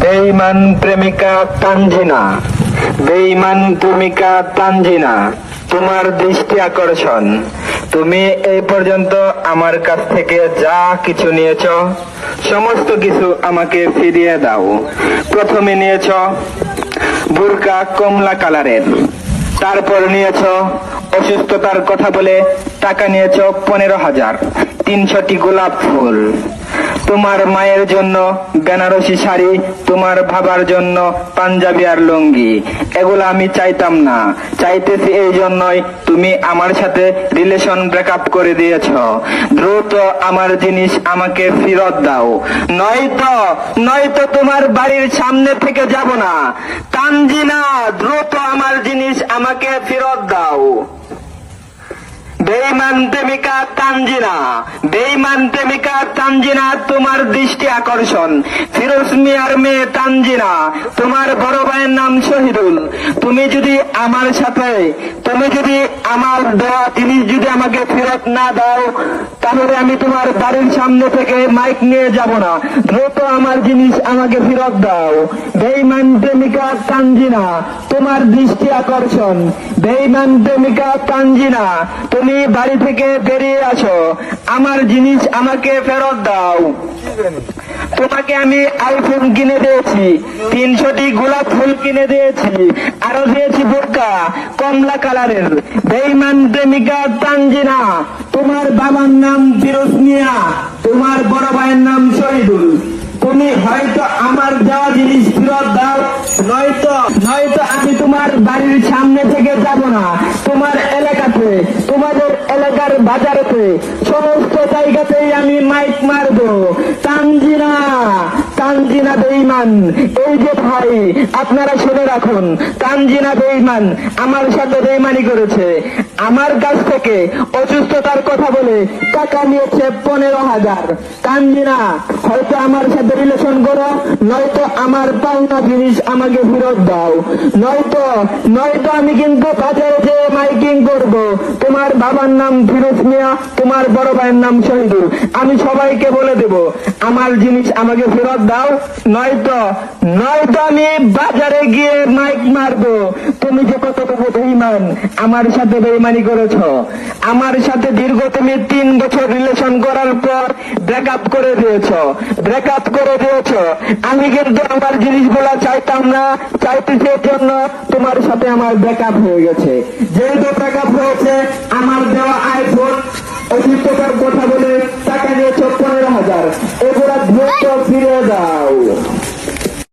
বেঈমান প্রেমিকা তানজিনা, বেঈমান প্রেমিকা তানজিনা, তোমার দৃষ্টি আকর্ষণ। তুমি এই পর্যন্ত আমার কাছ থেকে যা কিছু নিয়েছ সমস্ত কিছু আমাকে ফিরিয়ে দাও। প্রথমে নিয়েছ বুরকা কমলা কালারের, তারপর নিয়েছ অসুস্থতার কথা বলে টাকা নিয়েছ 15,000, 300টি গোলাপ ফুল, তোমার মায়ের জন্য বেনারসি শাড়ি, তোমার বাবার জন্য পাঞ্জাবি আর লুঙ্গি। এগুলো আমি চাইতাম না, চাইতেছি এই জন্যই তুমি আমার সাথে রিলেশন ব্রেকআপ করে দিয়েছ। দ্রুত আমার জিনিস আমাকে ফেরত দাও, নয়তো তোমার বাড়ির সামনে থেকে যাব না। তানজিনা, দ্রুত আমার জিনিস আমাকে ফেরত দাও। বেঈমান প্রেমিকা তানজিনা, বেঈমান প্রেমিকা তানজিনা, তোমার দৃষ্টি আকর্ষণ। ফিরোজ মিয়ার মেয়ে তানজিনা, তোমার বড় ভাইয়ের নাম শহীদুল। তুমি যদি আমার দেওয়া জিনিস যদি আমাকে ফেরত না দাও, তাহলে আমি তোমার বাড়ির সামনে থেকে মাইক নিয়ে যাব না। দ্রুত আমার জিনিস আমাকে ফেরত দাও। বেঈমান প্রেমিকা তানজিনা, তোমার দৃষ্টি আকর্ষণ। বেঈমান প্রেমিকা তানজিনা, তুমি বাড়ি থেকে বেরিয়ে আসো, আমার জিনিস আমাকে ফেরত দাও। তোমাকে আমি আইফোন কিনে দিয়েছি, 300টি গোলাপ ফুল কিনে দিয়েছি, আরো দিয়েছি বোরকা কমলা কালারের। বেঈমান প্রেমিকা তানজিনা, তোমার বাবার নাম ফিরোজ মিয়া, তোমার বড় ভাইয়ের নাম শহীদুল। তুমি হয়তো আমার দেওয়া জিনিস ফেরত দাও, নয়তো আমি তোমার বাড়ির সামনে থেকে যাব না। তোমার এলাকাতে, তোমাদের এলাকার বাজারেতে, সমস্ত জায়গাতেই আমি মাইক মারবো। তানজিনা, তানজিনা বেঈমান। এই যে ভাই, আপনারা শুনে রাখুন, তানজিনা বেঈমান আমার সাথে বেঈমানি করেছে। আমার কাছ থেকে অসুস্থতার কথা বলে টাকা নিয়েছে 15,000। তানজিনা, হয়তো আমার সাথে রিলেশন করো, নয়তো আমার পাওনা জিনিস আমাকে ফেরত দাও, নয়তো আমি কিন্তু বাজারে যে মাইকিং করব। তোমার বাবার নাম ফিরোজ মিয়া, তোমার বড় ভাইয়ের নাম শহীদুল। আমি সবাইকে বলে দেব আমার জিনিস আমাকে ফেরত দাও, নয়তো আমি বাজারে গিয়ে মাইক মারবো। তুমি যে কতটুকু বেঈমান, আমার সাথে বেঈমানি করেছ। আমার সাথে দীর্ঘ তুমি 3 বছর রিলেশন করার পর ব্রেকআপ করে দিয়েছ। আমি কিন্তু আমার জিনিসগুলা চাইতাম না, চাইতেছি এর জন্য তোমার সাথে আমার ব্রেকআপ হয়ে গেছে। যেহেতু ব্রেকআপ হয়েছে, আমার দেওয়া আইফোন অসুস্থতার কথা বলে টাকা নিয়েছ 15,000, এগুলা দ্রুত ফিরে দাও।